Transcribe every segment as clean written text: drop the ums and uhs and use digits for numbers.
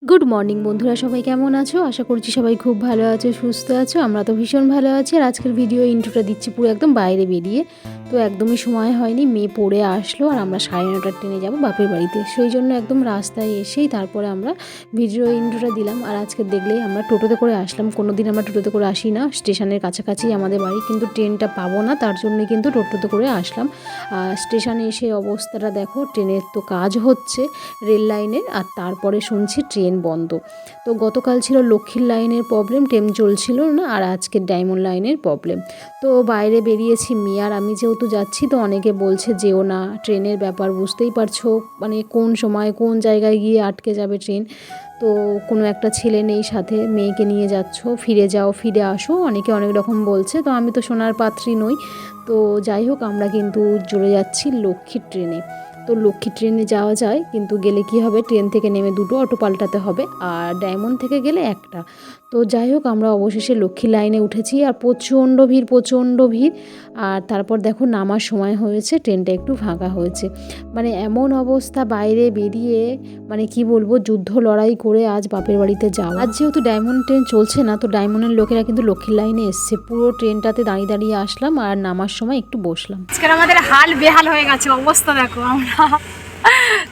Good morning বন্ধুরা, সবাই কেমন আছো? আশা করছি সবাই খুব ভালো আছো, সুস্থ আছো। আমরা তো ভীষণ ভালো আছি। আর আজকের ভিডিও ইন্ট্রোটা দিচ্ছি পুরো একদম বাইরে বেরিয়ে, তো একদমই সময় হয়নি। মেয়ে পড়ে আসলো আর আমরা 9:30টার ট্রেনে যাবো বাপের বাড়িতে, সেই জন্য একদম রাস্তায় এসেই তারপরে আমরা ভিডিও ইন্ট্রোটা দিলাম। আর আজকে দেখলেই আমরা টোটোতে করে আসলাম। কোনো দিন আমরা টোটোতে করে আসি না, স্টেশনের কাছাকাছি আমাদের বাড়ি, কিন্তু ট্রেনটা পাবো না তার জন্যই কিন্তু টোটোতে করে আসলাম। আর স্টেশনে এসে অবস্থাটা দেখো, ট্রেনের তো কাজ হচ্ছে রেল লাইনের, আর তারপরে শুনছি ট্রেন বন্ধ। তো গতকাল ছিল লক্ষ্মীর লাইনের প্রবলেম, ট্রেন চলছিল না, আর আজকে ডায়মন্ড লাইনের প্রবলেম। তো বাইরে বেরিয়েছি মেয়ে আর আমি, যেহেতু যাচ্ছি তো অনেকে বলছে যেও না, ট্রেনের ব্যাপার বুঝতেই পারছো, মানে কোন সময় কোন জায়গায় গিয়ে আটকে যাবে ট্রেন। তো কোনো একটা ছেলে নেই সাথে, মেয়েকে নিয়ে যাচ্ছ, ফিরে যাও, ফিরে আসো, অনেকে অনেক রকম বলছে। তো আমি তো সোনার পাত্রী নই। তো যাই হোক, আমরা কিন্তু চলে যাচ্ছি লক্ষ্মীর ট্রেনে। তো লক্ষ্মী ট্রেনে যাওয়া যায়, কিন্তু গেলে কি হবে, ট্রেন থেকে নেমে দুটো অটো পাল্টাতে হবে, আর ডায়মন্ড থেকে গেলে একটা। তো যাই হোক, আমরা অবশেষে লক্ষ্মী লাইনে উঠেছি, আর প্রচণ্ড ভিড়, প্রচণ্ড ভিড়। আর তারপর দেখো নামার সময় হয়েছে, ট্রেনটা একটু ফাঁকা হয়েছে। মানে এমন অবস্থা, বাইরে বেরিয়ে মানে কি বলবো, যুদ্ধ লড়াই করে আজ বাপের বাড়িতে যাওয়া। আজ যেহেতু ডায়মন্ড ট্রেন চলছে না, তো ডায়মন্ডের লোকেরা কিন্তু লক্ষ্মীর লাইনে এসছে। পুরো ট্রেনটাতে দাঁড়িয়ে দাঁড়িয়ে আসলাম, আর নামার সময় একটু বসলাম। আজকের আমাদের হাল বেহাল হয়ে গেছে, অবস্থা দেখো। আমরা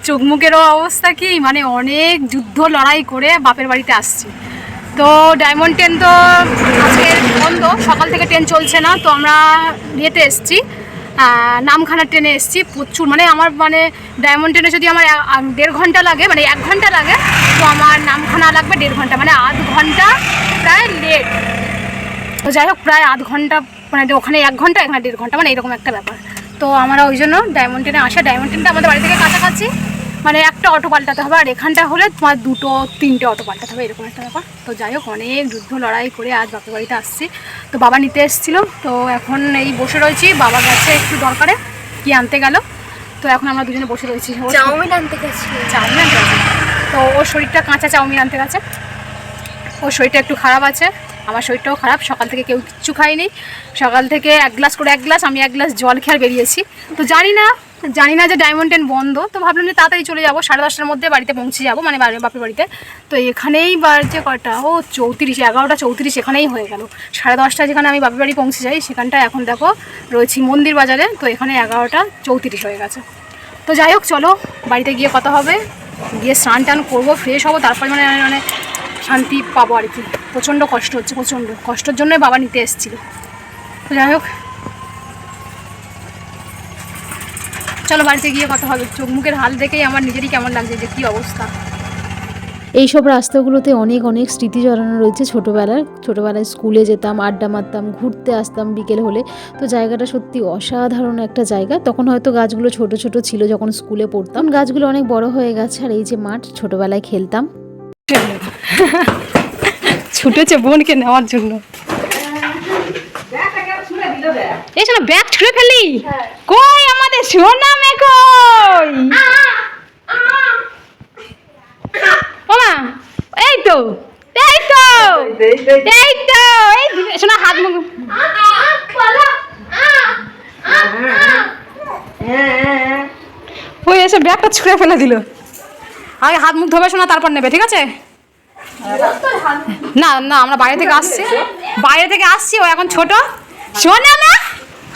চোখ মুখেরও অবস্থা কি, মানে অনেক যুদ্ধ লড়াই করে বাপের বাড়িতে আসছি। তো ডায়মন্ড ট্রেন তো আজকে বন্ধ, সকাল থেকে ট্রেন চলছে না। তো আমরা ইয়েতে এসছি, নামখানা ট্রেনে এসছি। প্রচুর মানে আমার মানে ডায়মন্ড ট্রেনে যদি আমার 1.5 ঘন্টা লাগে, মানে 1 ঘন্টা লাগে, তো আমার নামখানা লাগবে 1.5 ঘন্টা, মানে আধ ঘন্টা প্রায় লেট। তো যাই হোক, প্রায় আধ ঘন্টা, মানে ওখানে 1 ঘন্টা, এখানে 1.5 ঘন্টা, মানে এরকম একটা ব্যাপার। তো আমরা ওই জন্য ডায়মন্ড ট্রেনে আসা। ডায়মন্ড ট্রেনটা আমাদের বাড়ি থেকে কাছাকাছি, মানে একটা অটো পাল্টাতে হবে, আর এখানটা হলে তোমার 2-3টে অটো পাল্টাতে হবে, এরকম একটা ব্যাপার। তো যাই হোক, অনেক যুদ্ধ লড়াই করে আজ বাপের বাড়িতে আসছি। তো বাবা নিতে এসেছিলো, তো এখন এই বসে রয়েছি। বাবা গেছে একটু দরকারে, কি আনতে গেল। তো এখন আমরা দুজনে বসে রয়েছি। চাউমিন আনতে গেছি। চাউমিন আনতে গেছে, তো ওর শরীরটা কাঁচা, চাউমিন আনতে গেছে। ওর শরীরটা একটু খারাপ আছে, আমার শরীরটাও খারাপ। সকাল থেকে কেউ কিচ্ছু খাইনি, সকাল থেকে 1 গ্লাস করে 1 গ্লাস, আমি 1 গ্লাস জল খেয়ে বেরিয়েছি। তো জানি না যে ডায়মন্ড ট্রেন বন্ধ। তো ভাবলাম যে তাড়াতাড়ি চলে যাবো, 10:30টার মধ্যে বাড়িতে পৌঁছে যাবো, মানে বাপের বাড়িতে। তো এখানেই বাজে কটা, 11:34 এখানেই হয়ে গেল। 10:30টায় যেখানে আমি বাপের বাড়ি পৌঁছে যাই, সেখানটায় এখন দেখো রয়েছি মন্দির বাজারে। তো এখানে 11:34 হয়ে গেছে। তো যাই হোক, চলো বাড়িতে গিয়ে কথা হবে, গিয়ে স্নান টান করবো, ফ্রেশ হবো, তারপরে মানে শান্তি পাবো আর কি। প্রচণ্ড কষ্ট হচ্ছে, প্রচণ্ড কষ্টের জন্যই বাবা নিতে এসেছিলো। তো যাই হোক, চলো বাড়িতে গিয়ে কথা হবে। চোখ মুখের হাল দেখেই আমার নিজেরই কেমন লাগছে, যে কী অবস্থা। এইসব রাস্তাগুলোতে অনেক অনেক স্মৃতি জড়ানো রয়েছে। ছোটোবেলায় স্কুলে যেতাম, আড্ডা মারতাম, ঘুরতে আসতাম বিকেল হলে। তো জায়গাটা সত্যি অসাধারণ একটা জায়গা। তখন হয়তো গাছগুলো ছোট ছোট ছিল যখন স্কুলে পড়তাম, গাছগুলো অনেক বড় হয়ে গেছে। আর এই যে মাঠ, ছোটোবেলায় খেলতাম। ছুটেছে বোনকে নেওয়ার জন্য। এই শোনো, ব্যাগ ছুঁড়ে ফেলি। কই আমাদের সোনা মেয়ে কই? ওমা, এই তো শোনা, হাত মুখ ওই এসে ব্যাগটা ছুঁড়ে ফেলে দিল। আগে হাত মুখ ধোবে শোনা, তারপর নেবে, ঠিক আছে? না না, আমরা বাইরে থেকে আসছি, ও এখন ছোট।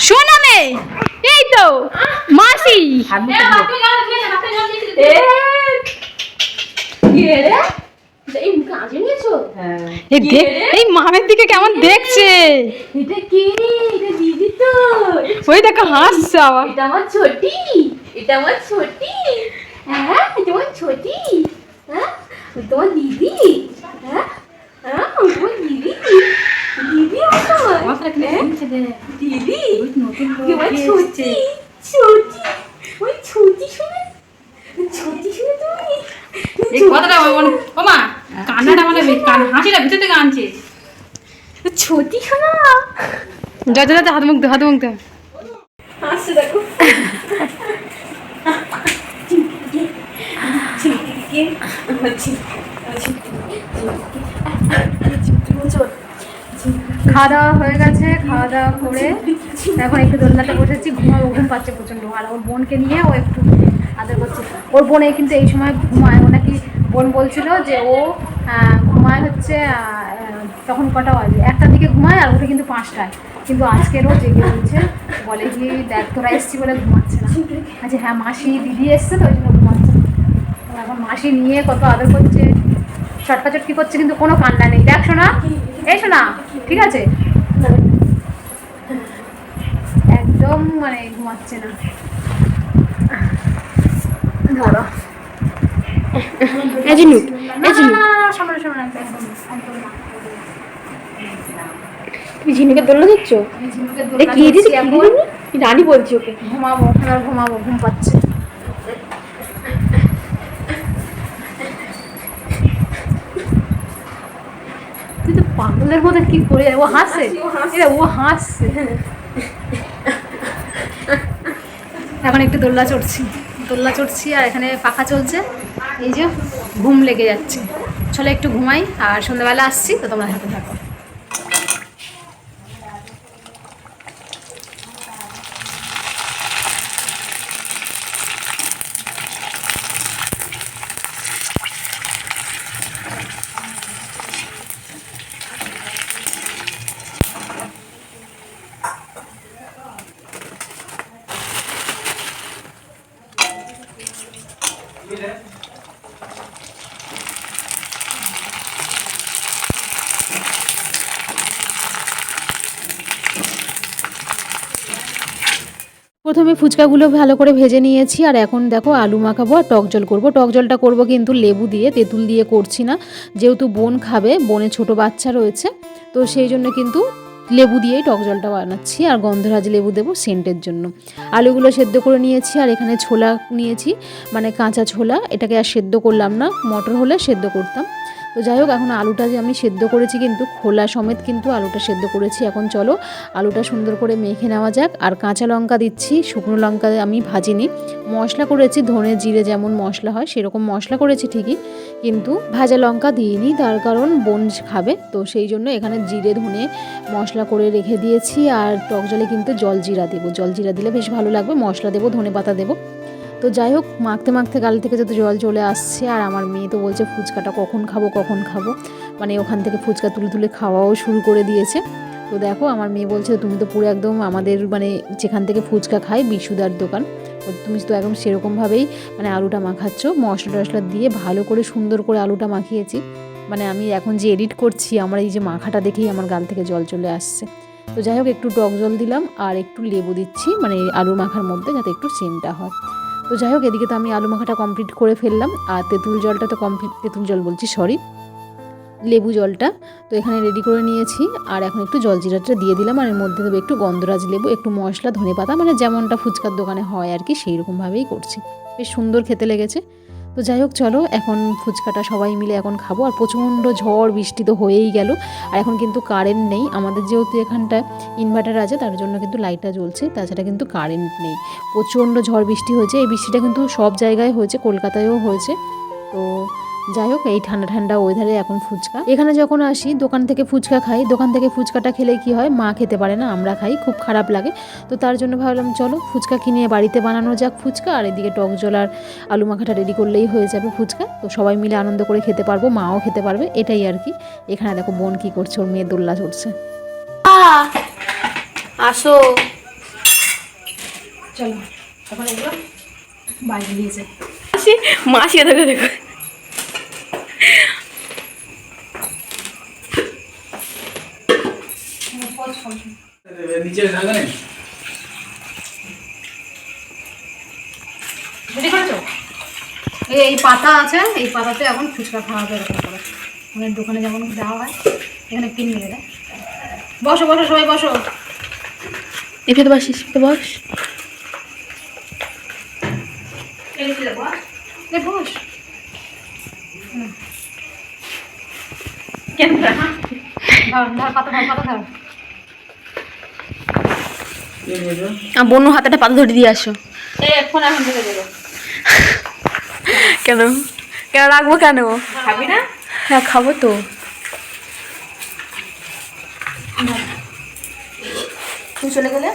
সোনা মে, এই তো মাসি। এই মামের দিকে কেমন দেখছে, ওই দেখো হাসছে আবার। এটা আমার ছোটি, হ্যাঁ তোমার ছোটি, হ্যাঁ তোমার দিদি, হ্যাঁ তোমার দিদি, দিদি তোমার দিদি, তোমার ছোটি, ওই ছোটি শুনে তুমি এই কথাটা ওমা, কান্নাটা মানে হাসিটা ভিতর থেকে আনছে। ছোটি শোনা, যা হাত মুখ দে হাসছে দেখো। খাওয়া দাওয়া হয়ে গেছে, খাওয়া দাওয়া করে এখন একটু দোলনাতে বসেছি, ঘুম পাচ্ছে প্রচণ্ড। আর ওর বোনকে নিয়ে ও একটু আদর করছে। ওর বোনে কিন্তু এই সময় ঘুমায়, ও নাকি বোন বলছিল যে ও ঘুমায় হচ্ছে তখন কটা বাজে, 1টার দিকে ঘুমায় আর ওঠে কিন্তু 5টায়, কিন্তু আজকেরও জেগে উঠছে, বলে কি দেখ তোরা এসছি বলে ঘুমাচ্ছে না। আচ্ছা হ্যাঁ, মাসি দিদি এসছে তো ওই জন্য ঘুমাচ্ছে। এখন মাসি নিয়ে কত আদর করছে, চটকাচটকি করছে, কিন্তু কোনো কান্না নেই। দেখ শোনা, এই শোনা, ঠিক আছে, একদম মানে ঘুমাচ্ছে না। ধরো সামনে সামনে একদম একদম না। তুমি ঝিনুকে দোলনা দিচ্ছ? আমি ঝিনুকের এ কি দোলনা দিদি, দিচ্ছি এখন। রানী বলছি ওকে। ঘুমাবো, এবার ঘুমাবো, ঘুম পাচ্ছে। তুই তো পাগলের মতো কি করে, ও হাসছে, ও হাসছে। এখন একটু দোলনা চড়ছি আর এখানে পাখা চলছে, এই যে ঘুম লেগে যাচ্ছে। চলো একটু ঘুমাই, আর সন্ধ্যাবেলা আসছি তো তোমরা হাতে থাকো। প্রথমে ফুচকাগুলো ভালো করে ভেজে নিয়েছি, আর এখন দেখো আলু মাখাবো আর টক জল করবো। টক জলটা করবো কিন্তু লেবু দিয়ে, তেঁতুল দিয়ে করছি না, যেহেতু বোন খাবে, বোনের ছোট বাচ্চা রয়েছে, তো সেই জন্য কিন্তু লেবু দিয়েই টক জলটা বানাচ্ছি, আর গন্ধরাজ লেবু দেবো সেন্টের জন্য। আলুগুলো সেদ্ধ করে নিয়েছি, আর এখানে ছোলা নিয়েছি, মানে কাঁচা ছোলা, এটাকে আর সেদ্ধ করলাম না, মটর হলে সেদ্ধ করতাম। তো যাই হোক, এখন আলুটা যে আমি সেদ্ধ করেছি কিন্তু খোলা সমেত কিন্তু আলুটা সেদ্ধ করেছি। এখন চলো আলুটা সুন্দর করে মেখে নেওয়া যাক। আর কাঁচা লঙ্কা দিচ্ছি, শুকনো লঙ্কা আমি ভাজিনি, মশলা করেছি, ধনে জিরে যেমন মশলা হয় সেরকম মশলা করেছি ঠিকই, কিন্তু ভাজা লঙ্কা দিইনি, তার কারণ বোন খাবে, তো সেই জন্য এখানে জিরে ধনে মশলা করে রেখে দিয়েছি। আর টক জলে কিন্তু জল জিরা দেবো, জল জিরা দিলে বেশ ভালো লাগবে, মশলা দেবো, ধনে পাতা দেবো। তো যাই হোক, মাখতে মাখতে গাল থেকে যত জল চলে আসছে, আর আমার মেয়ে তো বলছে ফুচকাটা কখন খাবো, মানে ওখান থেকে ফুচকা তুলে তুলে খাওয়াও শুরু করে দিয়েছে। তো দেখো আমার মেয়ে বলছে তুমি তো পুরো একদম আমাদের মানে যেখান থেকে ফুচকা খাই বিশুদার দোকান, তুমি তো একদম সেরকমভাবেই মানে আলুটা মাখাচ্ছ, মশলা টশলা দিয়ে ভালো করে সুন্দর করে আলুটা মাখিয়েছি। মানে আমি এখন যে এডিট করছি, আমার এই যে মাখাটা দেখেই আমার গাল থেকে জল চলে আসছে। তো যাই হোক, একটু টক জল দিলাম আর একটু লেবু দিচ্ছি, মানে আলু মাখার মধ্যে যাতে একটু সেন্টটা হয়। তো যাই হোক, এদিকে তো আমি আলু মাখাটা কমপ্লিট করে ফেললাম, আর তেঁতুল জলটা তো তেঁতুল জল বলছি সরি, লেবু জলটা তো এখানে রেডি করে নিয়েছি। আর এখন একটু জলজিরাটা দিয়ে দিলাম, আর এর মধ্যে দেবো একটু গন্ধরাজ লেবু, একটু মশলা, ধনে পাতা, মানে যেমনটা ফুচকার দোকানে হয় আর কি, সেই রকমভাবেই করছি, বেশ সুন্দর খেতে লেগেছে। তো যাই হোক, চলো এখন ফুচকাটা সবাই মিলে এখন খাবো। আর প্রচণ্ড ঝড় বৃষ্টি তো হয়েই গেল, আর এখন কিন্তু কারেন্ট নেই আমাদের, যেহেতু এখানটায় ইনভার্টার আছে তার জন্য কিন্তু লাইটটা জ্বলছে, তাছাড়া কিন্তু কারেন্ট নেই। প্রচণ্ড ঝড় বৃষ্টি হয়েছে, এই বৃষ্টিটা কিন্তু সব জায়গায় হয়েছে, কলকাতায়ও হয়েছে। তো যাই হোক, এই ঠান্ডা ঠান্ডা ওয়েদারে এখন ফুচকা, এখানে যখন আসি দোকান থেকে ফুচকা খাই, দোকান থেকে ফুচকাটা খেলে কি হয়, মা খেতে পারে না, আমরা খাই, খুব খারাপ লাগে। তো তার জন্য ভাবলাম চলো ফুচকা কিনে বাড়িতে বানানো যাক ফুচকা, আর এদিকে টক জল আর আলু মাখাটা রেডি করলেই হয়ে যাবে ফুচকা, তো সবাই মিলে আনন্দ করে খেতে পারবো, মাও খেতে পারবে, এটাই আর কি। এখানে দেখো বোন কি করছে, ওর মেয়ে দোল্লা চড়ছে। আসো, চলো এখন এগুলো বাইরে নিয়ে যাই। মাসি দেখো দেখো, রেডি করেছো? এই পাতা আছে, এই পাতাতে এখন ফুচকা খাওয়া হবে এরকম করে, আমাদের দোকানে যেমন দেওয়া হয়, এখানে পিন মেরে দেয়। বসো বসো সবাই বসো, এখানে বসিস, বস। বস কেন ধর পাতা ধর, পাতা ধর। বনু হাতেটা পাতা ধরে দিয়ে আসো। এই ফোন এখন থেকে দেবো। কেন কেন রাখবো, কেন খাবি না? হ্যাঁ খাবো তো। তুই চলে গেলে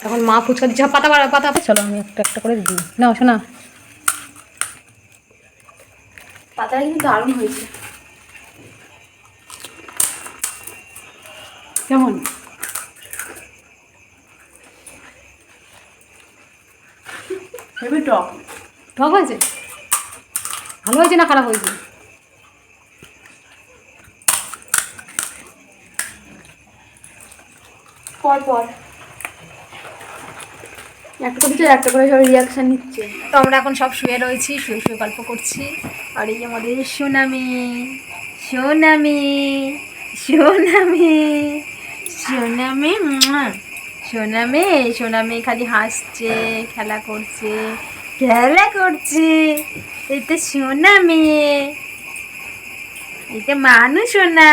এখন মা ফুচকা দিচ্ছে, পাতা পাতা, চলো আমি একটা একটা করে দিই, নাও শোনা। পাতাটা কিন্তু দারুণ হয়েছে। কেমন? হেবি টক। টক হয়েছে? ভালো হয়েছে না খারাপ হয়েছে? পর পর একটা করে দিচ্ছে, একটা করে সব রিয়াকশন নিচ্ছে। তো আমরা এখন সব শুয়ে রয়েছি, শুয়ে শুয়ে গল্প করছি। আর এই আমাদের সোনামি সোনামি সোনামি সোনামি সোনামি সোনামি খালি হাসছে, খেলা করছে খেলা করছে। এই তো সোনামি, এটা মানুষ না,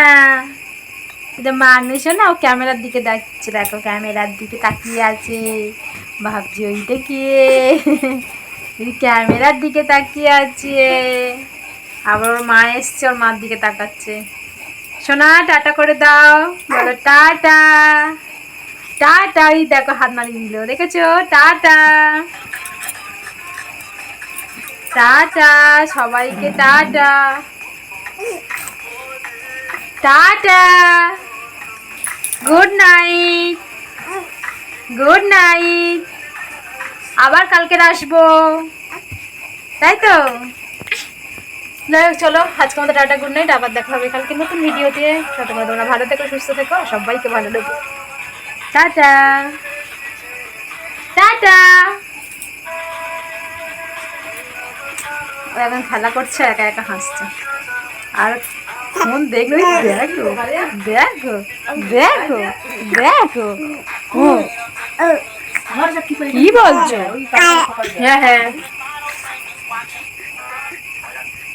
এটা মানুষ না। ও ক্যামেরার দিকে যাচ্ছে, দেখো ক্যামেরার দিকে তাকিয়ে আছে, ভাবছি ওইটা কে, ক্যামেরার দিকে তাকিয়ে আছে। আবার ওর মা এসছে, ওর মার দিকে তাকাচ্ছে। সোনা টাটা করে দাও, বলো টাটা টাটা। ওই দেখো হাত মারি দিল, দেখেছো? টাটা টাটা সবাইকে, tata tata, good night good night. আবার কালকে আসবো, তাই তো? যাই হোক, চলো আজকে আমাদের টাটা, গুড নাইট। আবার দেখা হবে কালকে নতুন ভিডিওতে। তোমরা ভালো থেকো, সুস্থ থেকো, সবাইকে ভালো লেগো। Tata tata. ও এখন খেলা করছে, একা একা হাসছে। আর ফোন দেখলো, দেখো দেখো দেখো দেখো। কি বলছো? হ্যাঁ হ্যাঁ।